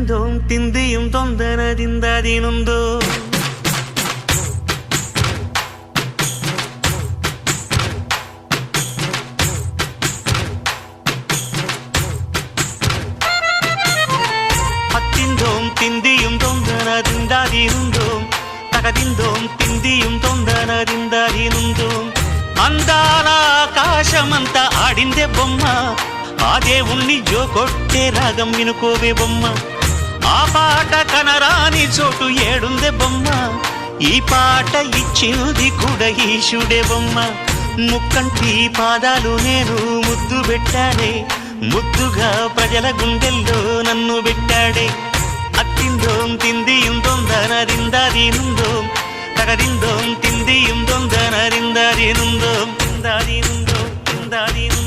തകതിന്തോം തിന്തിയും തൊന്തനതിന്തതിനുന്തോ അത്തിന്തോം തിന്തിയും തൊന്തനതിന്തതിനുന്തോം తగదిందోం తిందియం తొందనదిందదినుందోం అందాల ఆకాశమంతా ఆడిందే బొమ్మ ఆ దేవుణ్ణి జోకొట్టే రాగం వినుకోవే బొమ్మ ఆ పాట కనరాని చోటు ఏడుందే బొమ్మ ఈ పాట ఇచ్చినది కూడా ఈశుడే బొమ్మ ముక్కంటి పాదాలు నేను ముద్దు పెట్టాడే ముద్దుగా ప్రజల గుండెల్లో నన్ను పెట్టాడే అత్తిందోం తిందియం తొందనదిందదినుందోం తగదిందోం తిందియం తొందనదిందదినుందోం తిందదినుందోం తిందదినుందోం